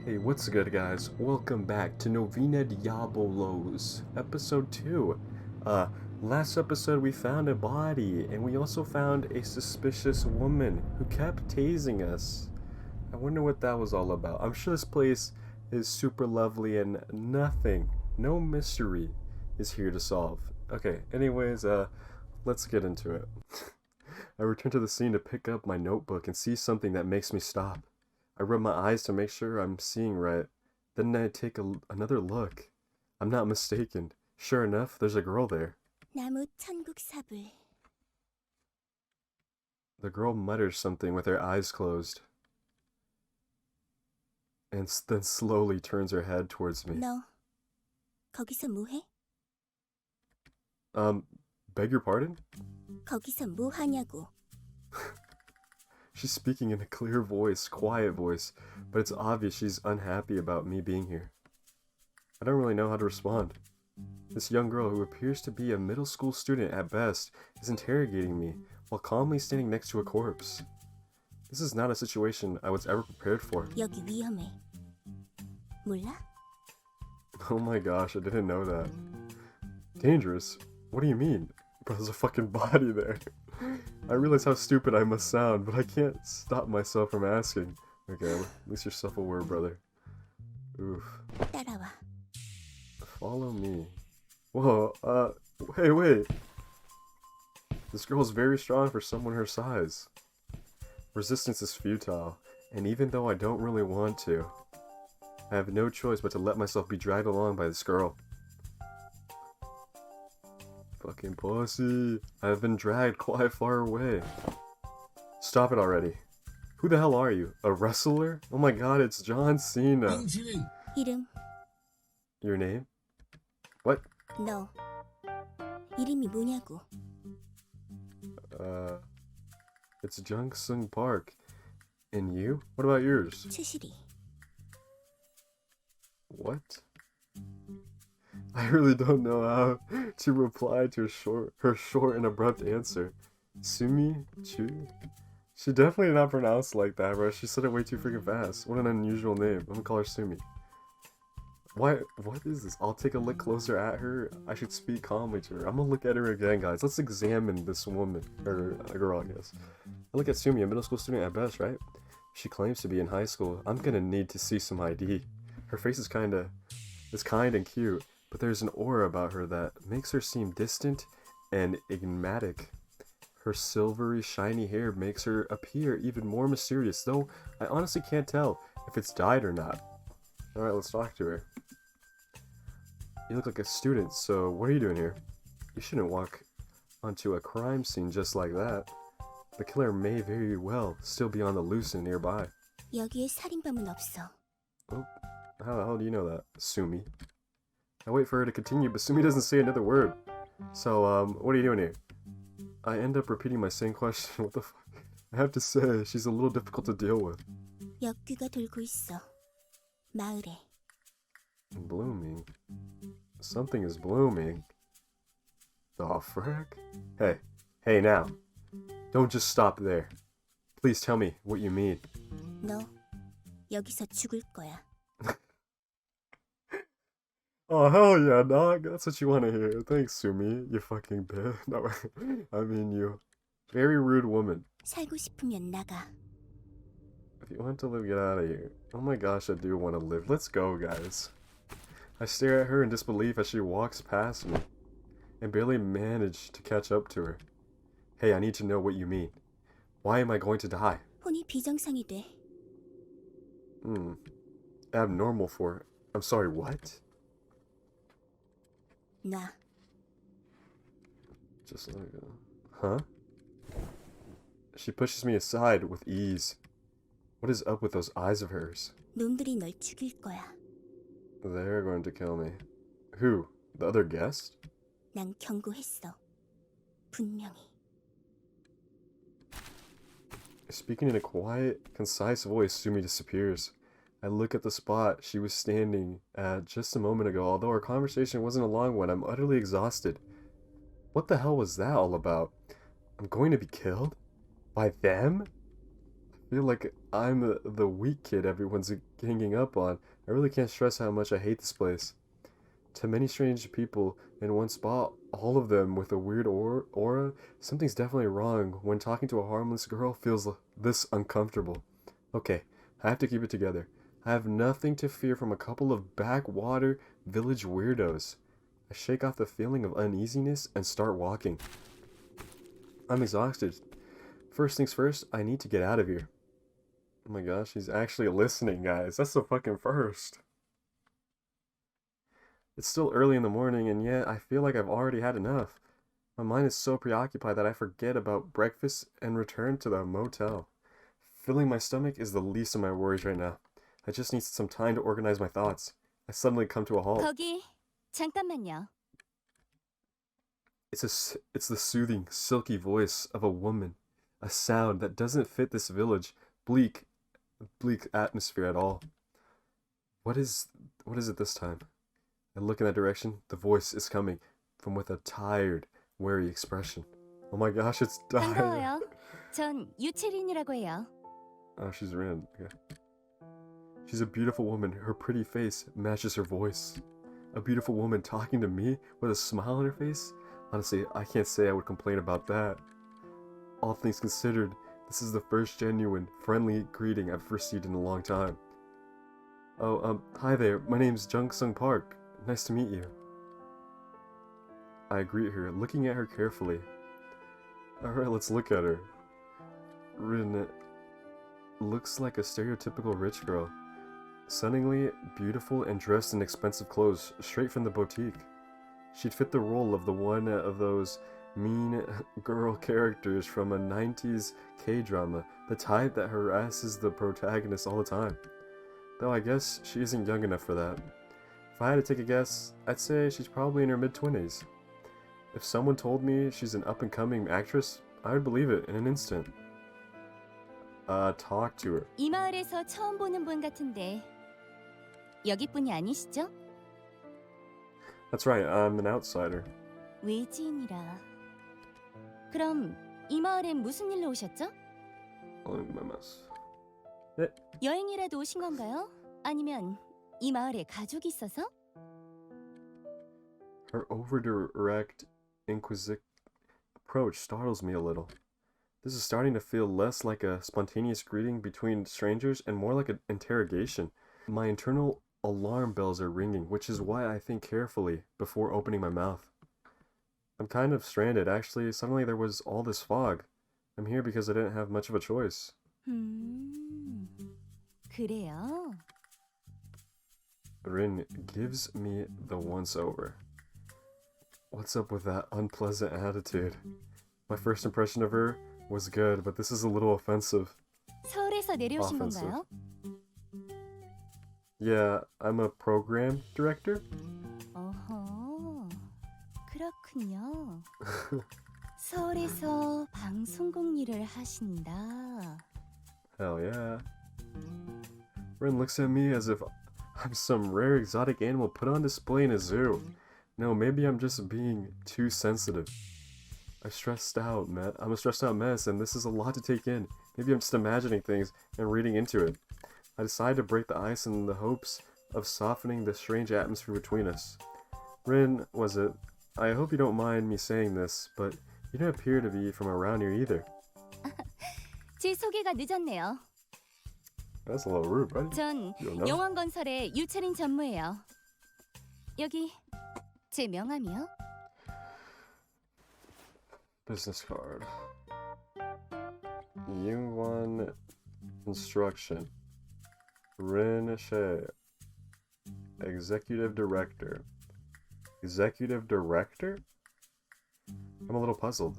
Hey, what's good, guys? Welcome back to Novena Diabolos, episode 2. Uh, Last episode we found a body, and we also found a suspicious woman who kept tasing us. I wonder what that was all about. I'm sure this place is super lovely and no mystery is here to solve. Okay, anyways, let's get into it. I return to the scene to pick up my notebook and see something that makes me stop. I rub my eyes to make sure I'm seeing right. Then I take another look. I'm not mistaken. Sure enough, there's a girl there. 나무 천국사불. The girl mutters something with her eyes closed, and then slowly turns her head towards me. 너 거기서 뭐해? Beg your pardon? 거기서 뭐 하냐고. She's speaking in a clear voice, quiet voice, but it's obvious she's unhappy about me being here. I don't really know how to respond. This young girl, who appears to be a middle school student at best, is interrogating me while calmly standing next to a corpse. This is not a situation I was ever prepared for. 여기 위험해. 몰라? Oh my gosh, I didn't know that. Dangerous? What do you mean? Bro, there's a fucking body there. I realize how stupid I must sound, but I can't stop myself from asking. Okay, at least you're self-aware, brother. Oof. 따라와. Follow me. Whoa, hey, wait. This girl's very strong for someone her size. Resistance is futile, and even though I don't really want to, I have no choice but to let myself be dragged along by this girl. Fucking pussy. I've been dragged quite far away. Stop it already. Who the hell are you? A wrestler? Oh my god, it's John Cena. 이름. Your name? What? 너. 이름이 뭐냐고. It's Jung Sung Park. And you? What about yours? 추실이. What? I really don't know how to reply to her short and abrupt answer. Sumi? Chu? She definitely did not pronounce it like that, bro. She said it way too freaking fast. What an unusual name. I'm gonna call her Sumi. What is this? I'll take a look closer at her. I should speak calmly to her. I'm gonna look at her again, guys. Let's examine this woman. Or a girl, I guess. I look at Sumi, a middle school student at best, right? She claims to be in high school. I'm gonna need to see some ID. Her face is kind and cute, but there's an aura about her that makes her seem distant and enigmatic. Her silvery, shiny hair makes her appear even more mysterious, though I honestly can't tell if it's dyed or not. Alright, let's talk to her. You look like a student, so what are you doing here? You shouldn't walk onto a crime scene just like that. The killer may very well still be on the loose and nearby. 여기에 살인범은 없어. Oh, how the hell do you know that, Sumi? I wait for her to continue, but Sumi doesn't say another word. So, what are you doing here? I end up repeating my same question. What the fuck? I have to say, she's a little difficult to deal with. 역귀가 돌고 있어. 마을에. Blooming? Something is blooming. The frick? Hey now. Don't just stop there. Please tell me what you mean. 너 여기서 죽을 거야. Oh, hell yeah, dog. That's what you want to hear. Thanks, Sumi. You fucking bitch. No, I mean you. Very rude woman. 살고 싶으면 나가. If you want to live, get out of here. Oh my gosh, I do want to live. Let's go, guys. I stare at her in disbelief as she walks past me, and barely manage to catch up to her. Hey, I need to know what you mean. Why am I going to die? 혼이 비정상이 돼. Abnormal for... I'm sorry, what? 놔. Just like... Huh? She pushes me aside with ease. What is up with those eyes of hers? 놈들이 널 죽일 거야. They're going to kill me. Who? The other guest? 난 경고했어. 분명히. Speaking in a quiet, concise voice, Sumi disappears. I look at the spot she was standing at just a moment ago. Although our conversation wasn't a long one, I'm utterly exhausted. What the hell was that all about? I'm going to be killed? By them? feel like I'm the weak kid everyone's ganging up on. I really can't stress how much I hate this place. To many strange people in one spot, all of them with a weird aura, something's definitely wrong when talking to a harmless girl feels this uncomfortable. Okay, I have to keep it together. I have nothing to fear from a couple of backwater village weirdos. I shake off the feeling of uneasiness and start walking. I'm exhausted. First things first, I need to get out of here. Oh my gosh, he's actually listening, guys. That's the fucking first. It's still early in the morning, and yet I feel like I've already had enough. My mind is so preoccupied that I forget about breakfast and return to the motel. Filling my stomach is the least of my worries right now. I just need some time to organize my thoughts. I suddenly come to a halt. 거기 잠깐만요. It's the soothing, silky voice of a woman. A sound that doesn't fit this village, bleak, bleak atmosphere at all. What is it this time? I look in that direction. The voice is coming from with a tired, wary expression. Oh my gosh, it's dying. 반가워요. 전 유채린이라고 해요. Oh, she's Rin. Okay. She's a beautiful woman. Her pretty face matches her voice. A beautiful woman talking to me with a smile on her face? Honestly, I can't say I would complain about that. All things considered, this is the first genuine, friendly greeting I've received in a long time. Oh, hi there. My name's Jung Sung Park. Nice to meet you. I greet her, looking at her carefully. Alright, let's look at her. Rin looks like a stereotypical rich girl. Stunningly beautiful and dressed in expensive clothes, straight from the boutique. She'd fit the role of the one of those mean girl characters from a 90s K-drama, the type that harasses the protagonist all the time. Though I guess she isn't young enough for that. If I had to take a guess, I'd say she's probably in her mid-20s. If someone told me she's an up-and-coming actress, I would believe it in an instant. Talk to her. 이 마을에서 처음 보는 분 같은데 여기 분이 아니시죠? That's right, I'm an outsider. 외지인이라. 그럼 이 마을엔 무슨 일로 오셨죠? 네? 여행이라도 오신 건가요? 아니면 이 마을에 가족이 있어서? Her over-direct, inquisitive approach startles me a little. This is starting to feel less like a spontaneous greeting between strangers and more like an interrogation. My internal alarm bells are ringing, which is why I think carefully before opening my mouth. I'm kind of stranded, actually. Suddenly there was all this fog. I'm here because I didn't have much of a choice. 그래요? Rin gives me the once-over. What's up with that unpleasant attitude? My first impression of her was good, but this is a little offensive. 서울에서 내려오신 Offensive. 건가요? Yeah, I'm a program director. 어허, 그렇군요. 서울에서 방송국 일을 하신다. Hell yeah. Rin looks at me as if I'm some rare exotic animal put on display in a zoo. No, maybe I'm just being too sensitive. I'm a stressed out mess, and this is a lot to take in. Maybe I'm just imagining things and reading into it. I decide to break the ice in the hopes of softening the strange atmosphere between us. Rin, was it? I hope you don't mind me saying this, but you don't appear to be from around here either. 제 소개가 늦었네요. That's a little rude, right? 전 You don't know? 영원건설의 유채린 전무예요. 여기 제 명함이요? Business card. Yungwon Construction. Rin She. Executive Director. Executive Director? I'm a little puzzled.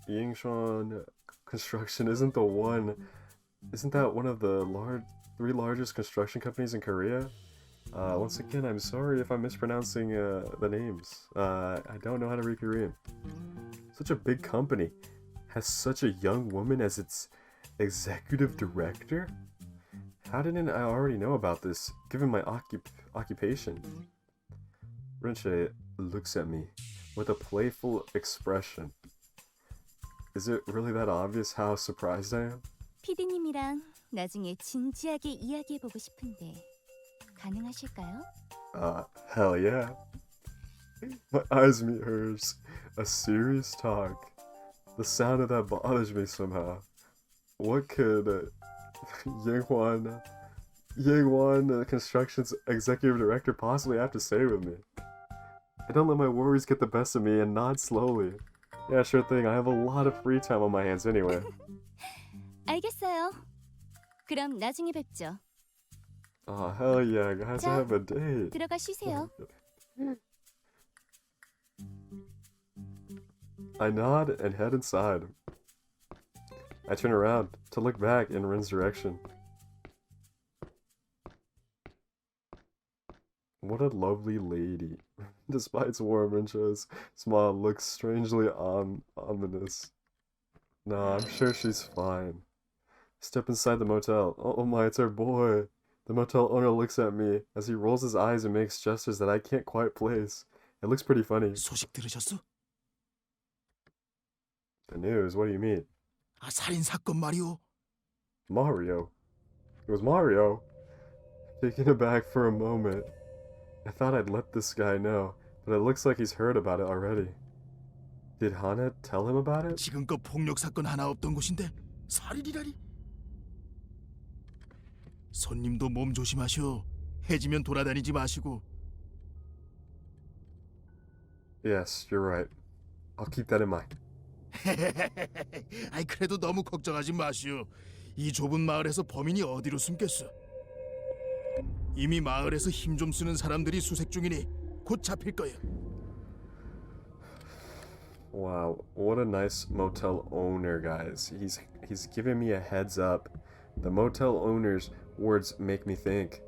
Yingchuan Construction isn't that one of the three largest construction companies in Korea? Once again, I'm sorry if I'm mispronouncing the names. I don't know how to read Korean. Such a big company has such a young woman as its executive director? How didn't I already know about this, given my occupation? Rinche looks at me with a playful expression. Is it really that obvious how surprised I am? 피디님이랑 나중에 진지하게 이야기해보고 싶은데 가능하실까요? Hell yeah. My eyes meet hers. A serious talk. The sound of that bothers me somehow. What could Yingwan Construction's executive director possibly have to say with me? I don't let my worries get the best of me and nod slowly. Yeah, sure thing. I have a lot of free time on my hands anyway. 알겠어요. 그럼 나중에 뵙죠. Oh, hell yeah, guys, I 자, have a date. 들어가 쉬세요. I nod and head inside. I turn around to look back in Rin's direction. What a lovely lady. Despite its warm intros, smile looks strangely ominous. Nah, I'm sure she's fine. Step inside the motel. Oh my, it's our boy. The motel owner looks at me as he rolls his eyes and makes gestures that I can't quite place. It looks pretty funny. 소식 들으셨어? The news? What do you mean? 아, 살인 사건 말이오. Mario. It was Mario. Taken aback for a moment. I thought I'd let this guy know, but it looks like he's heard about it already. Did Hana tell him about it? 지금껏 폭력 사건 하나 없던 곳인데 살인이라니. 손님도 몸 조심하시오. 해지면 돌아다니지 마시고. Yes, you're right. I'll keep that in mind. 아이 그래도 너무 걱정하지 마시오. 이 좁은 마을에서 범인이 어디로 숨겠어? 이미 마을에서 힘 좀 쓰는 사람들이 수색 중이니 곧 잡힐 거야. Wow, what a nice motel owner, guys. He's giving me a heads up. The motel owner's words make me think.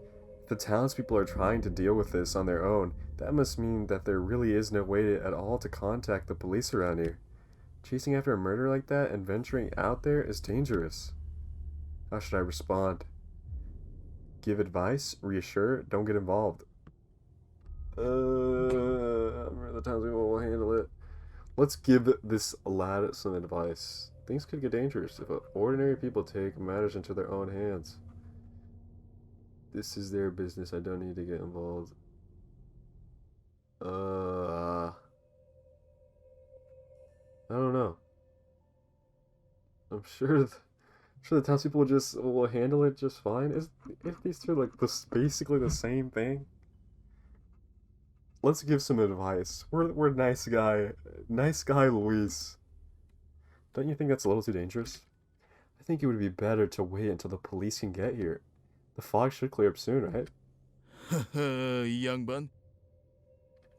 If the townspeople are trying to deal with this on their own, that must mean that there really is no way at all to contact the police around here. Chasing after a murder like that and venturing out there is dangerous. How should I respond? Give advice? Reassure? Don't get involved. I'm sure the townspeople will handle it. Let's give this lad some advice. Things could get dangerous if ordinary people take matters into their own hands. This is their business. I don't need to get involved. I don't know. I'm sure the townspeople will handle it just fine. If these two are like basically the same thing. Let's give some advice. We're nice guy Luis. Don't you think that's a little too dangerous? I think it would be better to wait until the police can get here. The fog should clear up soon, right? 이 양반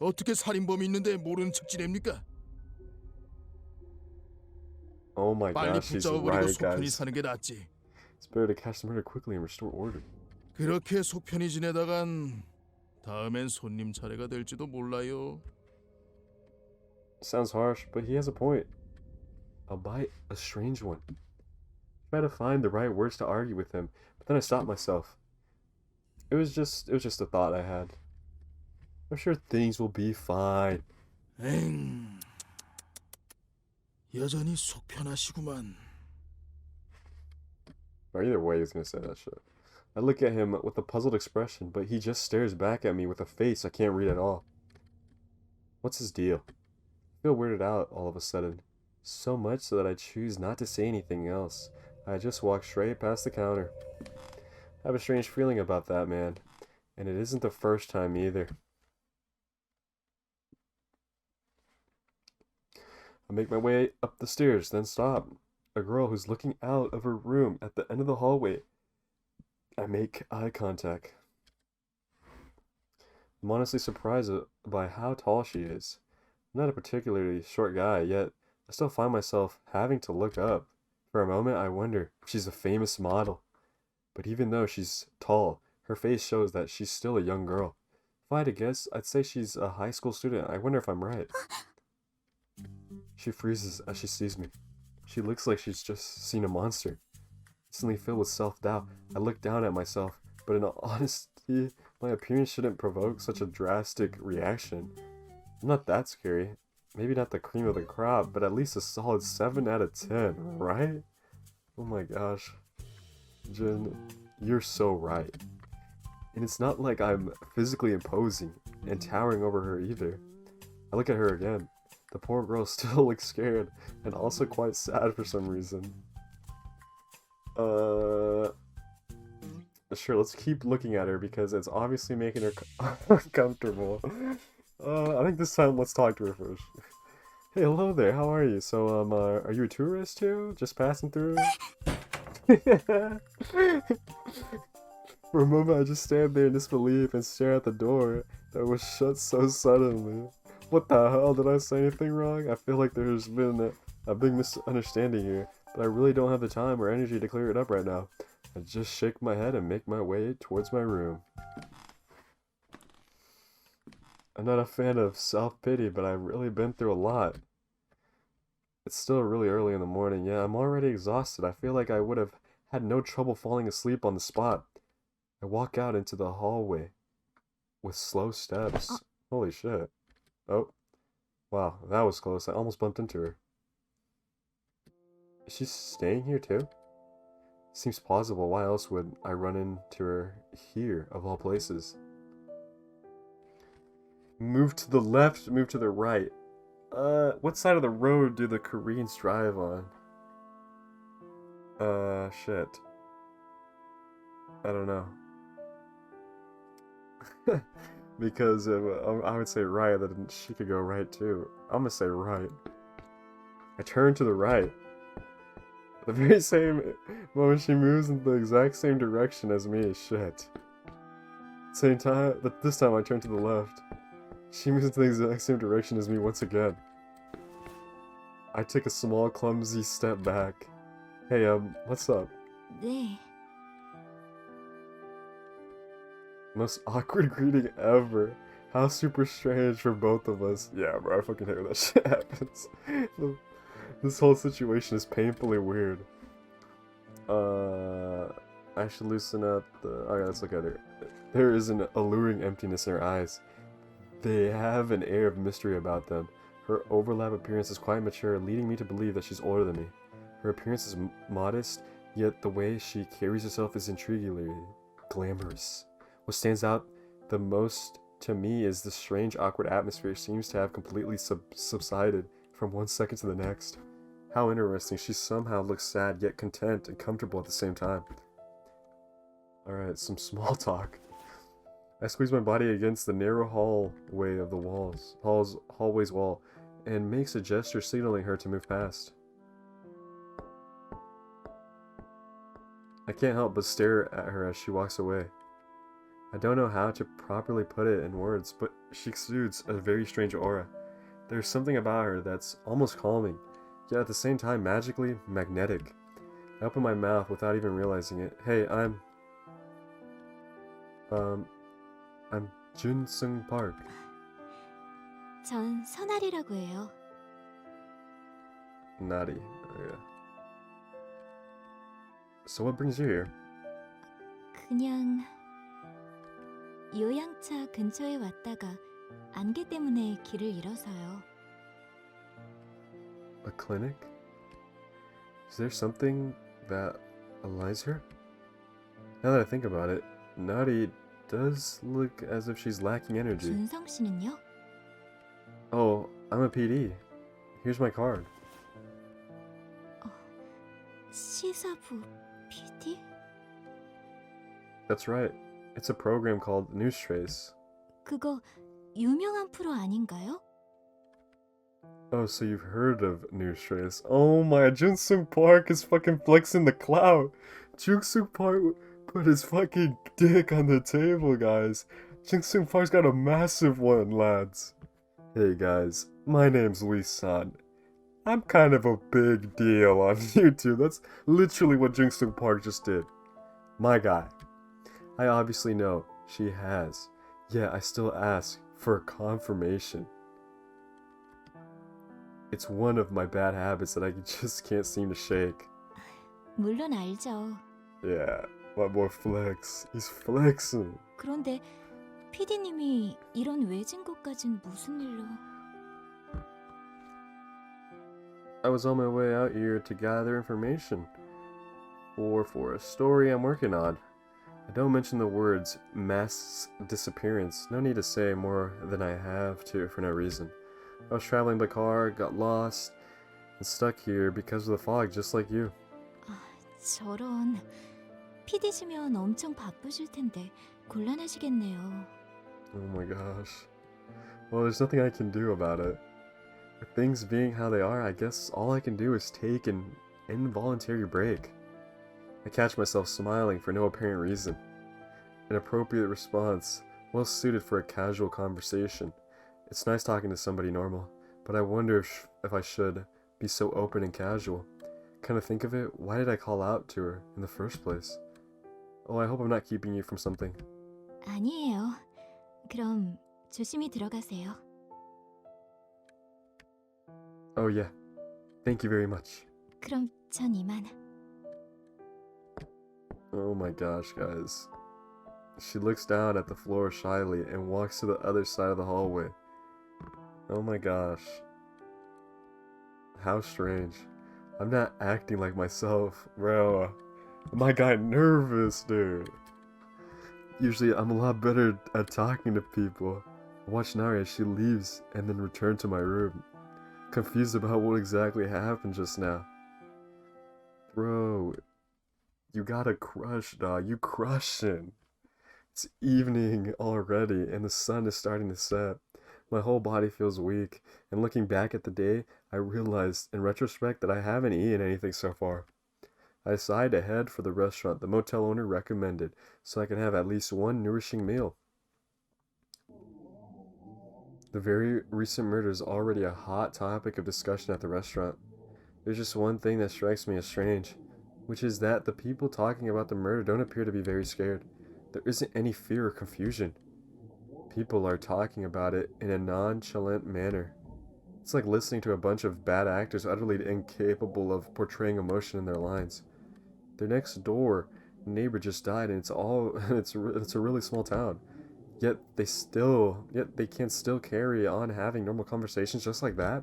어떻게 살인범이 있는데 모르는 척 지냅니까? Oh my 빨리 gosh, she's 붙잡아버리고 right, 속편히 guys. 사는 게 낫지. It's better to catch the murder quickly and restore order. 그렇게 속편히 지내다간 다음엔 손님 차례가 될지도 몰라요. Sounds harsh, but he has a point. I'll bite a strange one. Try to find the right words to argue with him, but then I stopped myself. It was just a thought I had. I'm sure things will be fine. 엥, 여전히 속편하시구만. Or either way, he's gonna say that shit. I look at him with a puzzled expression, but he just stares back at me with a face I can't read at all. What's his deal? I feel weirded out all of a sudden. So much so that I choose not to say anything else. I just walk straight past the counter. I have a strange feeling about that man, and it isn't the first time either. I make my way up the stairs, then stop. A girl who's looking out of her room at the end of the hallway. I make eye contact. I'm honestly surprised by how tall she is. I'm not a particularly short guy, yet I still find myself having to look up. For a moment, I wonder if she's a famous model. But even though she's tall, her face shows that she's still a young girl. If I had to guess, I'd say she's a high school student. I wonder if I'm right. She freezes as she sees me. She looks like she's just seen a monster. Instantly filled with self-doubt, I look down at myself, but in all honesty, my appearance shouldn't provoke such a drastic reaction. I'm not that scary. Maybe not the cream of the crop, but at least a solid 7 out of 10, right? Oh my gosh. Jin, you're so right. And it's not like I'm physically imposing and towering over her either. I look at her again. The poor girl still looks scared and also quite sad for some reason. Sure, let's keep looking at her because it's obviously making her uncomfortable. I think this time let's talk to her first. Hey, hello there, how are you? So, are you a tourist too? Just passing through? For a moment, I just stand there in disbelief and stare at the door that was shut so suddenly. What the hell? Did I say anything wrong? I feel like there's been a big misunderstanding here, but I really don't have the time or energy to clear it up right now. I just shake my head and make my way towards my room. I'm not a fan of self-pity, but I've really been through a lot. It's still really early in the morning. Yeah, I'm already exhausted. I feel like I would have had no trouble falling asleep on the spot. I walk out into the hallway with slow steps. Holy shit. Oh. Wow, that was close. I almost bumped into her. Is she staying here too? Seems plausible. Why else would I run into her here, of all places? Move to the left, move to the right. What side of the road do the Koreans drive on? Shit. I don't know. Because if, I would say right, then she could go right too. I'm gonna say right. I turn to the right. The very same moment she moves in the exact same direction as me. Shit. Same time, but this time I turn to the left. She moves into the exact same direction as me once again. I take a small, clumsy step back. Hey, what's up? 네. Most awkward greeting ever. How super strange for both of us. Yeah, bro, I fucking hate when that shit happens. This whole situation is painfully weird. I should loosen up the... Okay, let's look at her. There is an alluring emptiness in her eyes. They have an air of mystery about them. Her overlap appearance is quite mature, leading me to believe that she's older than me. Her appearance is modest, yet the way she carries herself is intriguingly glamorous. What stands out the most to me is the strange, awkward atmosphere seems to have completely subsided from one second to the next. How interesting. She somehow looks sad, yet content and comfortable at the same time. Alright, some small talk. I squeeze my body against the narrow hallway of the hallway's wall, and makes a gesture signaling her to move past. I can't help but stare at her as she walks away. I don't know how to properly put it in words, but she exudes a very strange aura. There's something about her that's almost calming, yet at the same time magically magnetic. I open my mouth without even realizing it. Hey, I'm Jun-sung Park. 전 선아리라고 해요. Naughty. Oh, yeah. So what brings you here? 그냥 요양차 근처에 왔다가 안개 때문에 길을 잃어서요. A clinic? Is there something that aligns her? Now that I think about it, Naughty does look as if she's lacking energy. 준성 씨는요? Oh, I'm a PD. Here's my card. 시사부 PD? That's right. It's a program called News Trace. 그거 유명한 프로 아닌가요? Oh, so you've heard of News Trace. Oh my, Jun-sung Park is fucking flexing the clout. Jun-sung Park put his fucking dick on the table, guys. Jun-sung Park's got a massive one, lads. Hey guys, my name's Lee-san. I'm kind of a big deal on YouTube. That's literally what Jun-sung Park just did. My guy. I obviously know she has. Yet I still ask for confirmation. It's one of my bad habits that I just can't seem to shake. 물론 알죠. Yeah, my boy Flex. He's flexing. 그런데 PD님이 이런 외진 곳까진 무슨 일로? I was on my way out here to gather information. or for a story I'm working on. I don't mention the words mass disappearance. No need to say more than I have to for no reason. I was traveling by car, got lost, and stuck here because of the fog, just like you. 저런. PD시면 엄청 바쁘실 텐데 곤란하시겠네요. Oh my gosh. Well, there's nothing I can do about it. With things being how they are, I guess all I can do is take an involuntary break. I catch myself smiling for no apparent reason. An appropriate response, well suited for a casual conversation. It's nice talking to somebody normal, but I wonder if I should be so open and casual. Kind of think of it, why did I call out to her in the first place? Oh, I hope I'm not keeping you from something. 아니에요. 그럼 조심히 들어가세요. Oh yeah, thank you very much. 그럼 전 이만. Oh my gosh, guys. She looks down at the floor shyly and walks to the other side of the hallway. Oh my gosh. How strange. I'm not acting like myself, bro. My guy nervous, dude. Usually I'm a lot better at talking to people. I watch Nari as she leaves and then return to my room. Confused about what exactly happened just now. Bro, you got a crush, dog. You crushing. It's evening already and the sun is starting to set. My whole body feels weak, and looking back at the day, I realized in retrospect that I haven't eaten anything so far. I decided to head for the restaurant the motel owner recommended so I can have at least one nourishing meal. The very recent murder is already a hot topic of discussion at the restaurant. There's just one thing that strikes me as strange, which is that the people talking about the murder don't appear to be very scared. There isn't any fear or confusion. People are talking about it in a nonchalant manner. It's like listening to a bunch of bad actors utterly incapable of portraying emotion in their lines. Their next door neighbor just died, and it's a really small town. Yet they can still carry on having normal conversations just like that.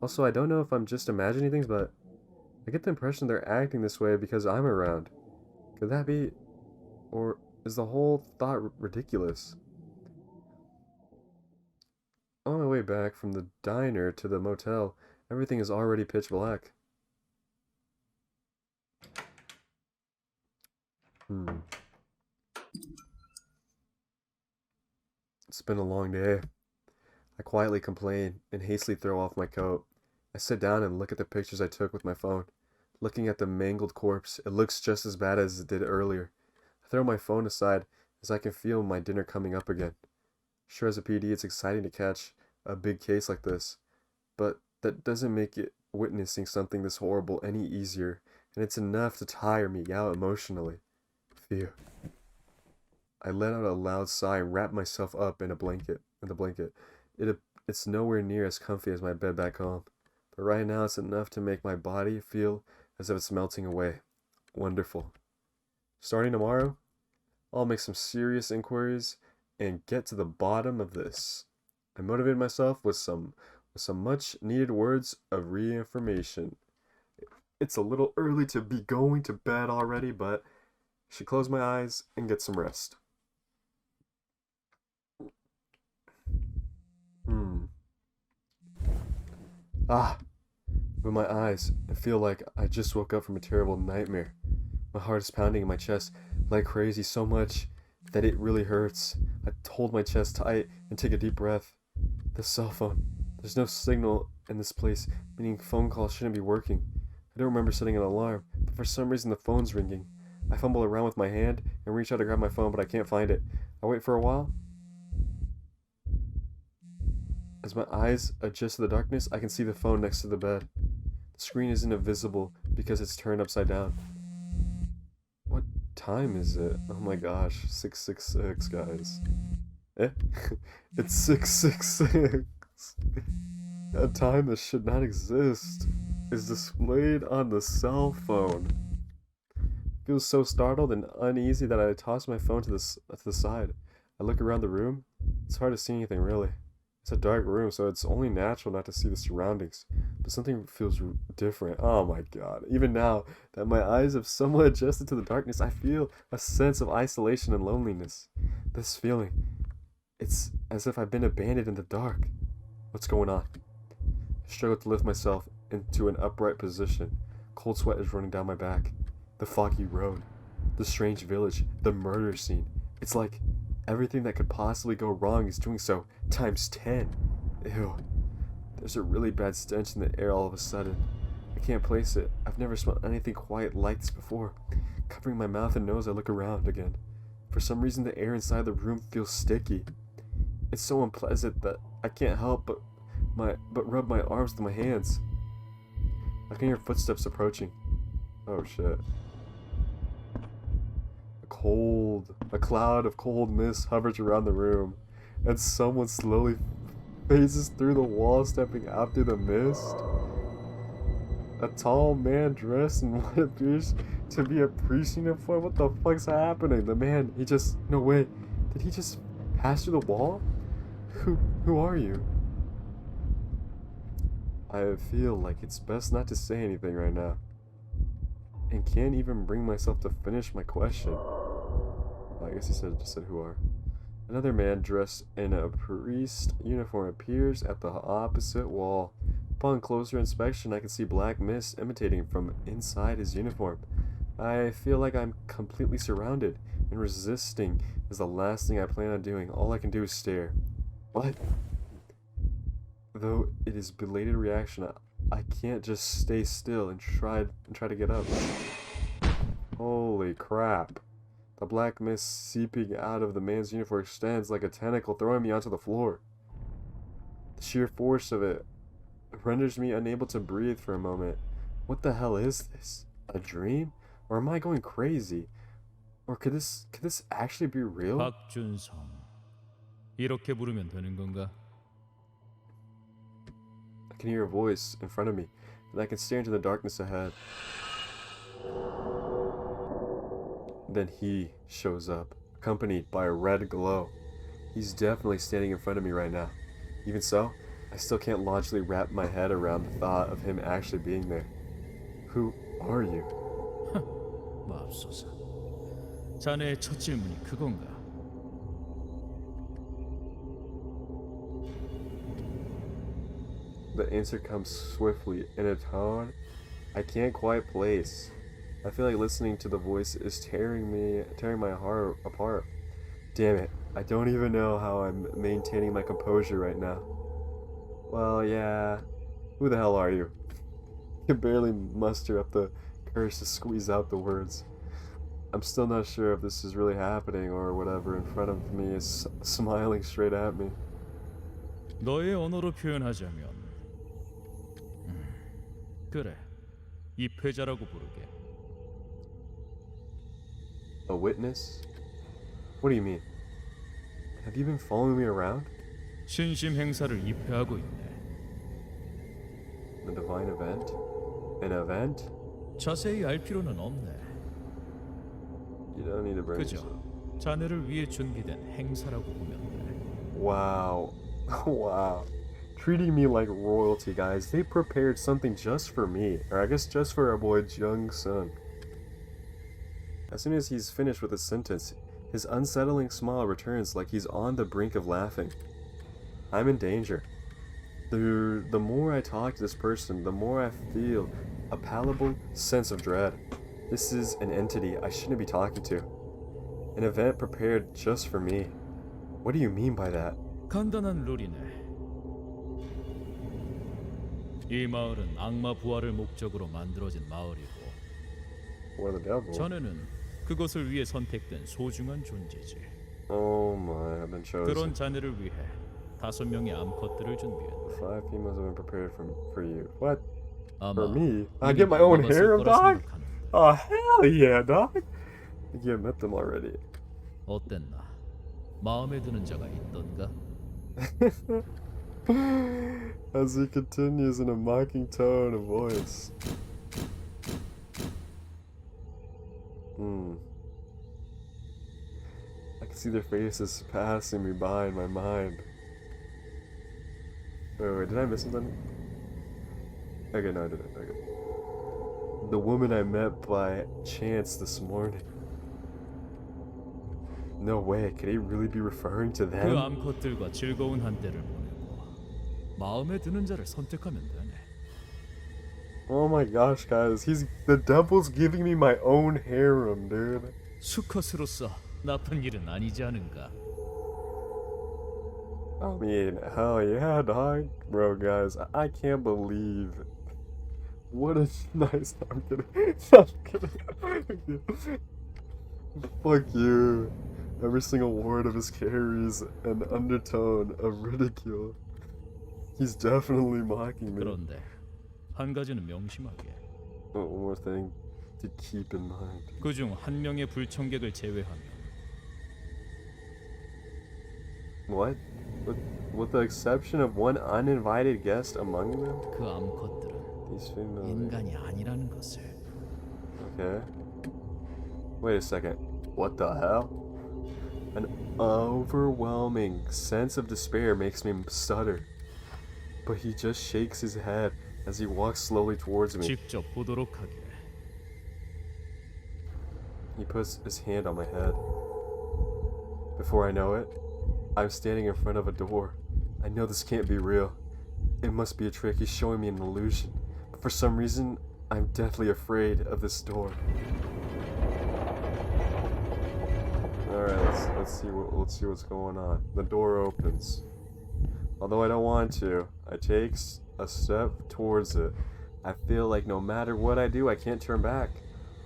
Also, I don't know if I'm just imagining things, but I get the impression they're acting this way because I'm around. Could that be, or is the whole thought ridiculous? On my way back from the diner to the motel, everything is already pitch black. It's been a long day. I quietly complain and hastily throw off my coat. I sit down and look at the pictures I took with my phone. Looking at the mangled corpse, it looks just as bad as it did earlier. I throw my phone aside as I can feel my dinner coming up again. Sure, as a PD, it's exciting to catch a big case like this, but that doesn't make it witnessing something this horrible any easier, and it's enough to tire me out emotionally. Phew. I let out a loud sigh and wrap myself up in the blanket. It's nowhere near as comfy as my bed back home, but right now it's enough to make my body feel as if it's melting away. Wonderful. Starting tomorrow, I'll make some serious inquiries and get to the bottom of this. I motivated myself with some much needed words of reaffirmation. It's a little early to be going to bed already, but I should close my eyes and get some rest. With my eyes, I feel like I just woke up from a terrible nightmare. My heart is pounding in my chest like crazy, so much that it really hurts. I hold my chest tight and take a deep breath. The cell phone. There's no signal in this place, meaning phone calls shouldn't be working. I don't remember setting an alarm, but for some reason the phone's ringing. I fumble around with my hand and reach out to grab my phone, but I can't find it. I wait for a while. As my eyes adjust to the darkness, I can see the phone next to the bed. The screen isn't visible because it's turned upside down. What time is it? Oh my gosh, 666, guys. It's 666. A time that should not exist is displayed on the cell phone. I feel so startled and uneasy that I toss my phone to the side. I look around the room. It's hard to see anything really. It's a dark room, so it's only natural not to see the surroundings. But something feels different. Oh my god. Even now that my eyes have somewhat adjusted to the darkness, I feel a sense of isolation and loneliness. This feeling, it's as if I've been abandoned in the dark. What's going on? I struggle to lift myself into an upright position. Cold sweat is running down my back. The foggy road, the strange village, the murder scene. It's like everything that could possibly go wrong is doing so times 10. Ew. There's a really bad stench in the air all of a sudden. I can't place it. I've never smelled anything quite like this before. Covering my mouth and nose, I look around again. For some reason, the air inside the room feels sticky. It's so unpleasant that I can't help but rub my arms with my hands. I can hear footsteps approaching. Oh shit. A cloud of cold mist hovers around the room, and someone slowly phases through the wall, stepping out through the mist. A tall man dressed in what appears to be a priest uniform. What the fuck's happening? The man, no way. Did he just pass through the wall? Who are you? I feel like it's best not to say anything right now, and can't even bring myself to finish my question. Well, I guess he just said who are. Another man dressed in a priest uniform appears at the opposite wall. Upon closer inspection, I can see black mist emanating from inside his uniform. I feel like I'm completely surrounded, and resisting is the last thing I plan on doing. All I can do is stare. What? Though it is belated reaction, I can't just stay still and try to get up. Holy crap. The black mist seeping out of the man's uniform extends like a tentacle, throwing me onto the floor. The sheer force of it renders me unable to breathe for a moment. What the hell is this? A dream? Or am I going crazy? Or could this actually be real? 박준성. 이렇게 부르면 되는 건가? I can hear a voice in front of me, and I can stare into the darkness ahead. Then he shows up, accompanied by a red glow. He's definitely standing in front of me right now. Even so, I still can't logically wrap my head around the thought of him actually being there. Who are you? 맙소사. 자네의 첫 질문이 그건가? The answer comes swiftly in a tone I can't quite place. I feel like listening to the voice is tearing my heart apart. Damn it, I don't even know how I'm maintaining my composure right now. Well, yeah, who the hell are you? I can barely muster up the courage to squeeze out the words. I'm still not sure if this is really happening or whatever in front of me is smiling straight at me. 너의 언어로 표현하자면 그래, 입회자라고 부르게. A witness? What do you mean? Have you been following me around? 신심 행사를 입회하고 있네. The divine event? An event? 자세히 알 필요는 없네. You don't need to bring 그저 자네를 위해 준비된 행사라고 보면 돼. Wow. Wow. Treating me like royalty, guys. They prepared something just for me. Or I guess just for our boy Jung-sun. As soon as he's finished with his sentence, his unsettling smile returns like he's on the brink of laughing. I'm in danger. The more I talk to this person, the more I feel a palpable sense of dread. This is an entity I shouldn't be talking to. An event prepared just for me. What do you mean by that? 간단한 룰이네. 이 마을은 악마 부활을 목적으로 만들어진 마을이고 What the devil? 자네는 그것을 위해 선택된 소중한 존재지. Oh my, I've been chosen. 그런 자네를 위해 5명의 암컷들을 준비했네. 5 females have been prepared for you. What? 아마 For me? I 이미 get my own 만나봤을 harem, 거라 dog? 생각하는데. Oh, hell yeah, dog. You met them already. 어땠나? 마음에 드는 자가 있던가? As he continues in a mocking tone of voice. I can see their faces passing me by in my mind. Wait, did I miss something? Okay, no, I didn't. Okay. The woman I met by chance this morning. No way, could he really be referring to 그 them? 암컷들과 즐거운 한때를 보내고 마음에 드는 자를 선택하면 되네. Oh my gosh, guys, the devil's giving me my own harem, dude. 수컷으로서 나쁜 일은 아니지 않은가? I mean, hell yeah, dog. Bro, guys, I can't believe what a nice. I'm kidding. I'm kidding. Fuck you. Every single word of his carries an undertone of ridicule. He's definitely mocking me. 그런데 한 가지는 명심하게. One more thing to keep in mind. 그중 한 명의 불청객을 제외하면 What? With the exception of one uninvited guest among them? 그 암컷들은 These female. 인간이 아니라는 것을. Okay. Wait a second. What the hell? An overwhelming sense of despair makes me stutter. But he just shakes his head as he walks slowly towards me. 직접 보도록 하게. He puts his hand on my head. Before I know it, I'm standing in front of a door. I know this can't be real. It must be a trick. He's showing me an illusion. But for some reason, I'm deathly afraid of this door. Alright, let's see what's going on. The door opens. Although I don't want to, I take a step towards it. I feel like no matter what I do, I can't turn back.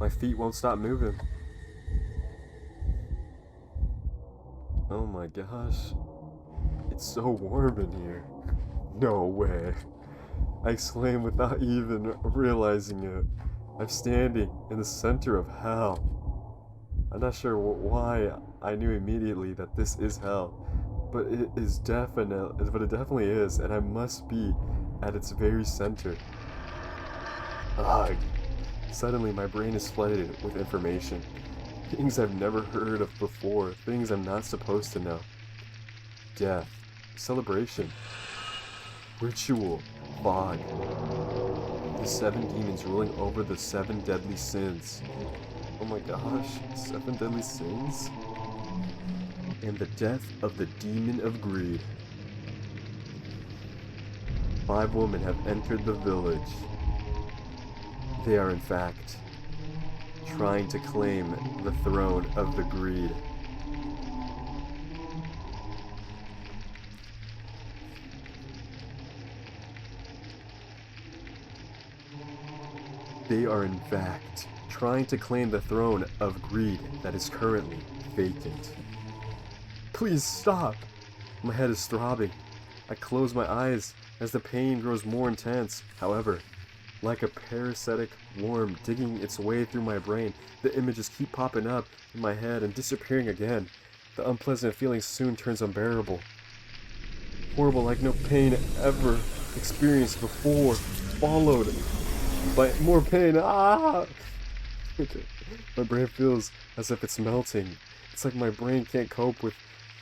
My feet won't stop moving. Oh my gosh. It's so warm in here. No way. I exclaim without even realizing it. I'm standing in the center of hell. I'm not sure why I knew immediately that this is hell, but it definitely is, and I must be at its very center. Ugh. Suddenly my brain is flooded with information. Things I've never heard of before, things I'm not supposed to know. Death, celebration, ritual, fog. The 7 demons ruling over the 7 deadly sins. Oh my gosh, 7 deadly sins? And the death of the demon of greed. 5 women have entered the village. They are in fact trying to claim the throne of the greed. They are in fact trying to claim the throne of greed that is currently vacant. Please stop! My head is throbbing. I close my eyes as the pain grows more intense. However, like a parasitic worm digging its way through my brain, the images keep popping up in my head and disappearing again. The unpleasant feeling soon turns unbearable. Horrible like no pain ever experienced before, followed by more pain. Ah! Okay. My brain feels as if it's melting. It's like my brain can't cope with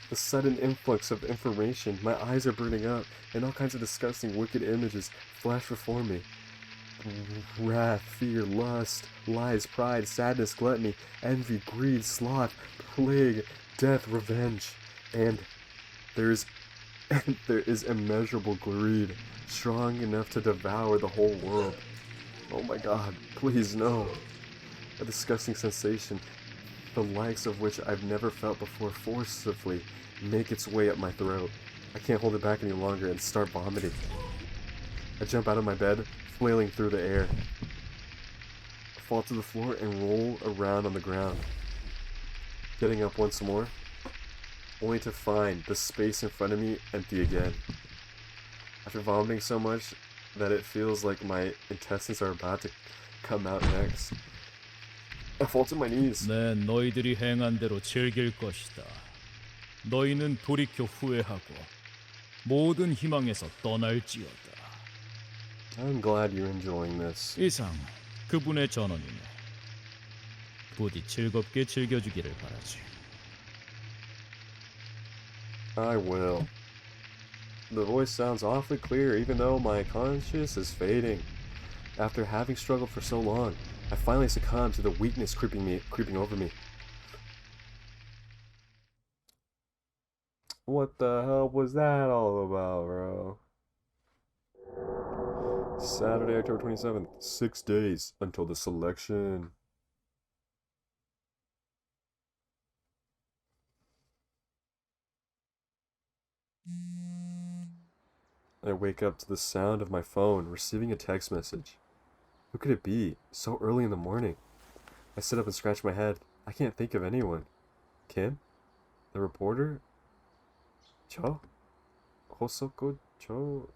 the sudden influx of information. My eyes are burning up, and all kinds of disgusting, wicked images flash before me. Wrath, fear, lust, lies, pride, sadness, gluttony, envy, greed, sloth, plague, death, revenge, and there is immeasurable greed, strong enough to devour the whole world. Oh my God, please no. A disgusting sensation, the likes of which I've never felt before, forcibly make its way up my throat. I can't hold it back any longer and start vomiting. I jump out of my bed, flailing through the air. I fall to the floor and roll around on the ground. Getting up once more, only to find the space in front of me empty again. After vomiting so much that it feels like my intestines are about to come out next, I fall to my knees. 내 너희들이 행한 대로 즐길 것이다. 너희는 돌이켜 후회하고 모든 희망에서 떠날지어다. I'm glad you're enjoying this. 이상 그분의 전원이네. 부디 즐겁게 즐겨주기를 바라지. I will. The voice sounds awfully clear, even though my conscience is fading. After having struggled for so long, I finally succumb to the weakness creeping over me. What the hell was that all about, bro? Saturday, October 27th. 6 days until the selection. I wake up to the sound of my phone receiving a text message. Who could it be? So early in the morning. I sit up and scratch my head. I can't think of anyone. Kim? The reporter? Cho? Hosoko Cho?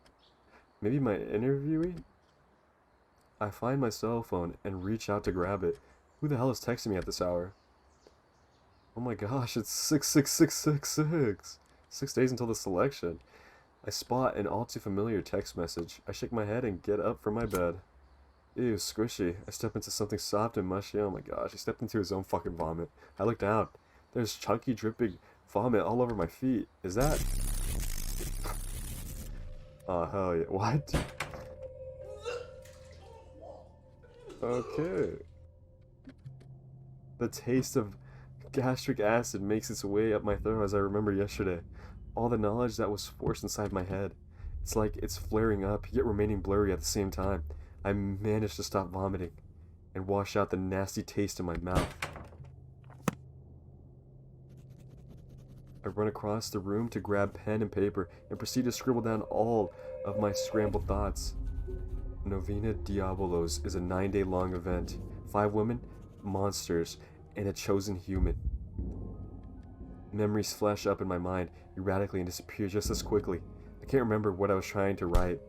Maybe my interviewee? I find my cell phone and reach out to grab it. Who the hell is texting me at this hour? Oh my gosh, it's 66666. 6 days until the selection. I spot an all too familiar text message. I shake my head and get up from my bed. Ew, squishy. I step into something soft and mushy. Oh my gosh, he stepped into his own fucking vomit. I look down. There's chunky, dripping vomit all over my feet. Is that... Oh, hell yeah. What? Okay. The taste of gastric acid makes its way up my throat as I remember yesterday. All the knowledge that was forced inside my head. It's like it's flaring up, yet remaining blurry at the same time. I managed to stop vomiting and wash out the nasty taste in my mouth. I run across the room to grab pen and paper and proceed to scribble down all of my scrambled thoughts. Novena Diabolos is a 9-day-long event. 5 women, monsters, and a chosen human. Memories flash up in my mind erratically and disappear just as quickly. I can't remember what I was trying to write.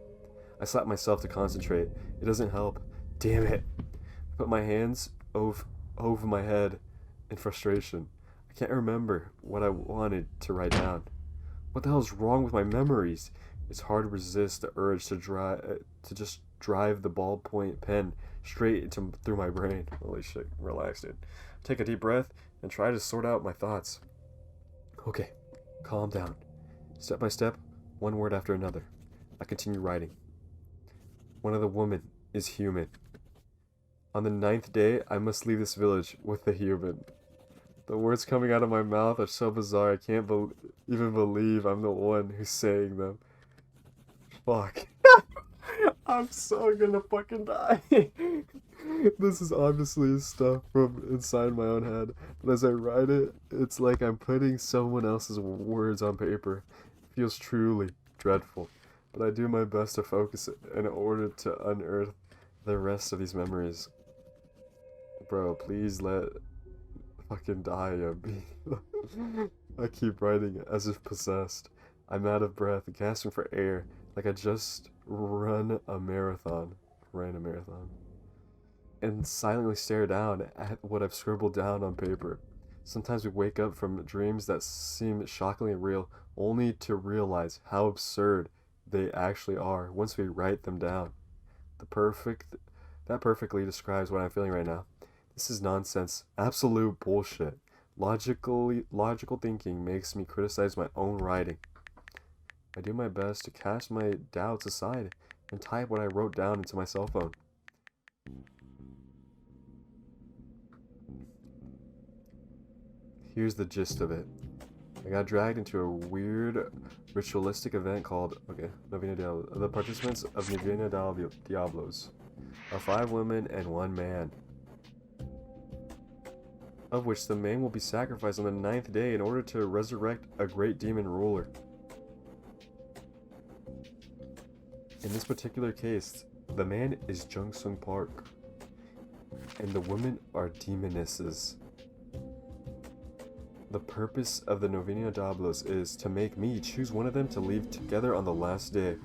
I slap myself to concentrate. It doesn't help. Damn it! I put my hands over my head in frustration. I can't remember what I wanted to write down. What the hell is wrong with my memories? It's hard to resist the urge to just drive the ballpoint pen straight through my brain. Holy shit, relax, dude. Take a deep breath and try to sort out my thoughts. Okay, calm down. Step by step, one word after another. I continue writing. One of the women is human. On the 9th day, I must leave this village with the human. The words coming out of my mouth are so bizarre I can't even believe I'm the one who's saying them. Fuck. I'm so gonna fucking die. This is obviously stuff from inside my own head, but as I write it, it's like I'm putting someone else's words on paper. It feels truly dreadful, but I do my best to focus in order to unearth the rest of these memories. Bro, please let fucking die be. I keep writing as if possessed. I'm out of breath, gasping for air, like I just ran a marathon. And silently stare down at what I've scribbled down on paper. Sometimes we wake up from dreams that seem shockingly real, only to realize how absurd they actually are once we write them down. That perfectly describes what I'm feeling right now. This is nonsense, absolute bullshit. Logical thinking makes me criticize my own writing. I do my best to cast my doubts aside and type what I wrote down into my cell phone. Here's the gist of it. I got dragged into a weird ritualistic event called, Novena Diabolos. The participants of Novena Diabolos are 5 women and 1 man, of which the man will be sacrificed on the 9th day in order to resurrect a great demon ruler. In this particular case, the man is Jung Sung Park, and the women are demonesses. The purpose of the Novena Diabolos is to make me choose one of them to leave together on the last day.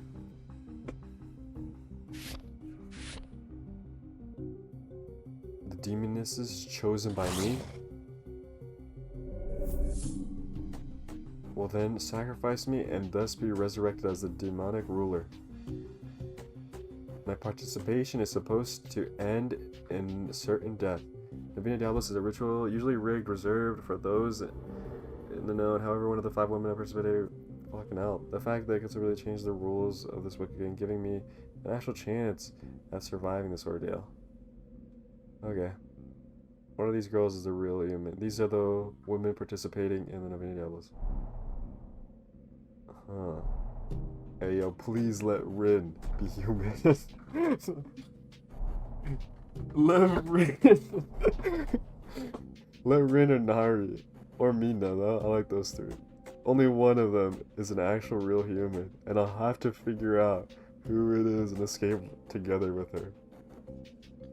The demonesses chosen by me will then sacrifice me and thus be resurrected as the demonic ruler. My participation is supposed to end in certain death. Novena Diabolos is a ritual usually rigged, reserved for those in the known. However, one of the 5 women I participated fucking hell. The fact that it could really change the rules of this wicked game, giving me an actual chance at surviving this ordeal. Okay. One of these girls is the real human. These are the women participating in the Novena Diabolos. Huh. Hey, yo, please let Rin be human. Let Rin. Let Rin or Nari. Or Mina, though. I like those three. Only one of them is an actual real human, and I'll have to figure out who it is and escape together with her.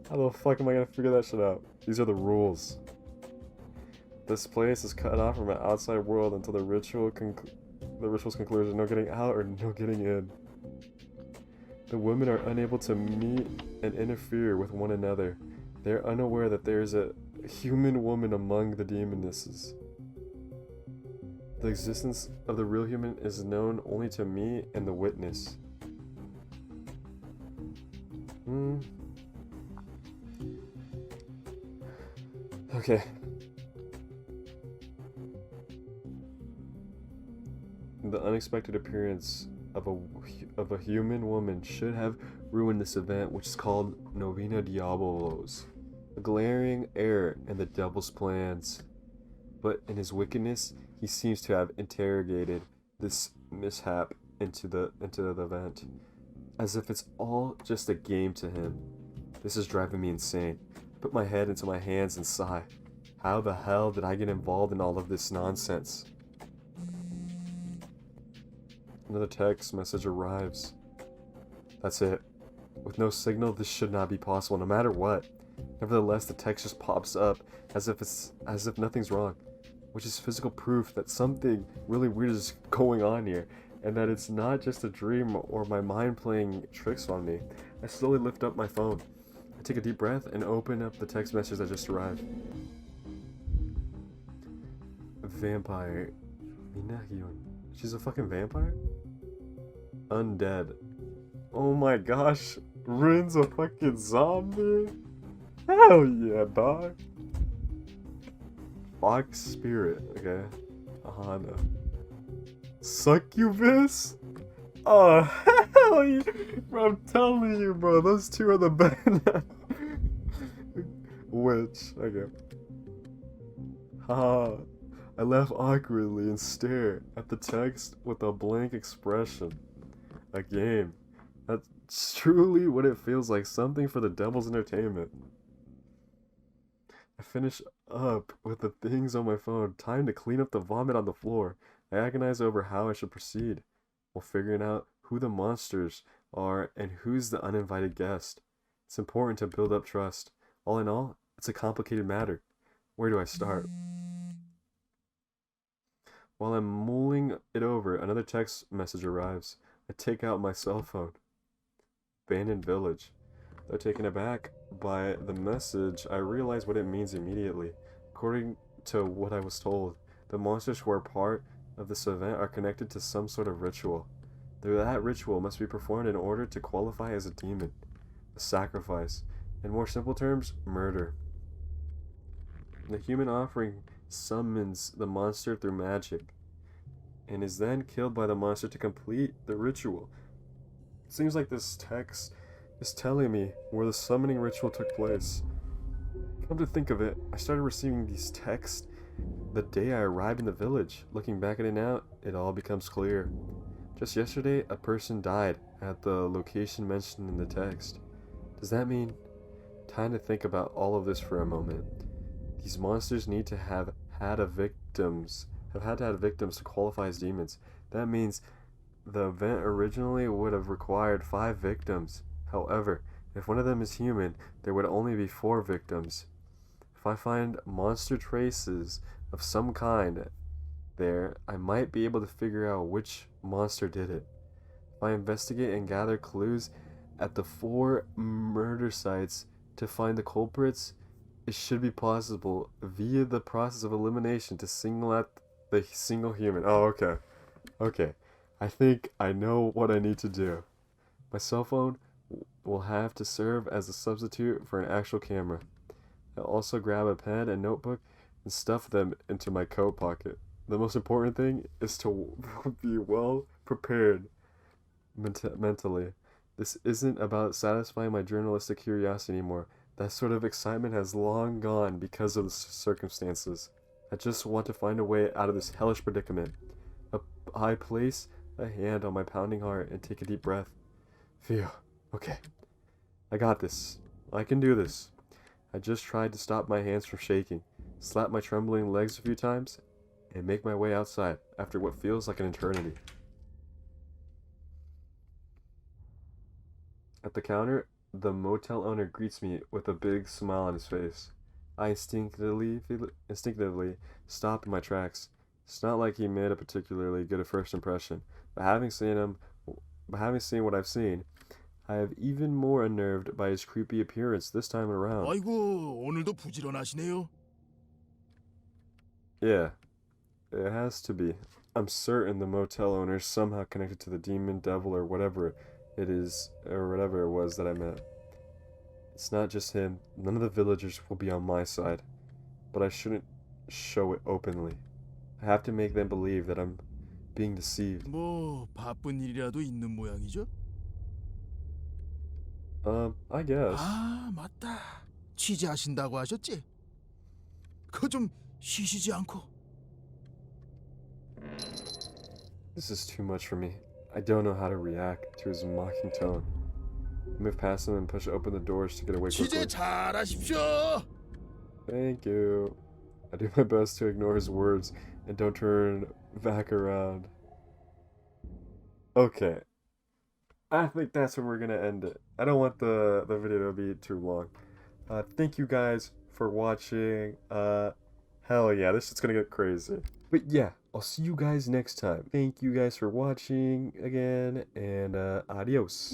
How the fuck am I gonna figure that shit out? These are the rules. This place is cut off from an outside world until the ritual's conclusion. No getting out or no getting in. The women are unable to meet and interfere with one another. They are unaware that there is a human woman among the demonesses. The existence of the real human is known only to me and the witness. Okay. The unexpected appearance of a human woman should have ruined this event, which is called Novena Diabolos. A glaring error in the devil's plans. But in his wickedness, he seems to have interrogated this mishap into the event, as if it's all just a game to him. This is driving me insane. Put my head into my hands and sigh. How the hell did I get involved in all of this nonsense? Another text message arrives. That's it. With no signal, this should not be possible, no matter what. Nevertheless, the text just pops up as if nothing's wrong, which is physical proof that something really weird is going on here, and that it's not just a dream or my mind playing tricks on me. I slowly lift up my phone. I take a deep breath and open up the text message that just arrived. Vampire. Minahyun. She's a fucking vampire? Undead. Oh my gosh. Rin's a fucking zombie? Hell yeah, dog. Fox spirit, okay. Ahana. Succubus? Oh, hell yeah. Bro, I'm telling you, bro, those two are the best. Witch, okay. Haha. I laugh awkwardly and stare at the text with a blank expression. A game. That's truly what it feels like, something for the devil's entertainment. I finish up with the things on my phone. Time to clean up the vomit on the floor. I agonize over how I should proceed, while figuring out who the monsters are and who's the uninvited guest. It's important to build up trust. All in all, it's a complicated matter. Where do I start? While I'm mulling it over, another text message arrives. I take out my cell phone. Abandoned village. Though taken aback by the message, I realize what it means immediately. According to what I was told, the monsters who are part of this event are connected to some sort of ritual. That ritual must be performed in order to qualify as a demon. A sacrifice. In more simple terms, murder. The human offering summons the monster through magic, and is then killed by the monster to complete the ritual. It seems like this text is telling me where the summoning ritual took place. Come to think of it, I started receiving these texts the day I arrived in the village. Looking back at it now, it all becomes clear. Just yesterday, a person died at the location mentioned in the text. Does that mean? Time to think about all of this for a moment. These monsters need to have had victims to qualify as demons. That means the event originally would have required 5 victims. However, if one of them is human, there would only be 4 victims. If I find monster traces of some kind there, I might be able to figure out which monster did it. If I investigate and gather clues at the 4 murder sites to find the culprits, it should be possible via the process of elimination to single out the single human. Oh, okay. Okay. I think I know what I need to do. My cell phone will have to serve as a substitute for an actual camera. I'll also grab a pen and notebook and stuff them into my coat pocket. The most important thing is to be well prepared mentally. This isn't about satisfying my journalistic curiosity anymore. That sort of excitement has long gone because of the circumstances. I just want to find a way out of this hellish predicament. I place a hand on my pounding heart and take a deep breath. Phew. Okay. I got this. I can do this. I just tried to stop my hands from shaking, slap my trembling legs a few times, and make my way outside after what feels like an eternity. At the counter, the motel owner greets me with a big smile on his face. I instinctively stop in my tracks. It's not like he made a particularly good first impression, but having seen what I've seen, I have even more unnerved by his creepy appearance this time around. 아이고, 오늘도 부지런하시네요. Yeah, it has to be. I'm certain the motel owner is somehow connected to the demon, devil, or whatever it is, or whatever it was that I met. It's not just him. None of the villagers will be on my side. But I shouldn't show it openly. I have to make them believe that I'm being deceived. 뭐 바쁜 일이라도 있는 모양이죠? I guess. 아, 맞다. 취재하신다고 하셨지? 그거 좀 쉬시지 않고. This is too much for me. I don't know how to react to his mocking tone. I move past him and push open the doors to get away quickly. 취재 잘하십시오. Thank you. I do my best to ignore his words and don't turn back around. Okay. I think that's where we're gonna end it. I don't want the video to be too long. Thank you guys for watching. Hell yeah, this shit's gonna get crazy. But yeah, I'll see you guys next time. Thank you guys for watching again, and adios.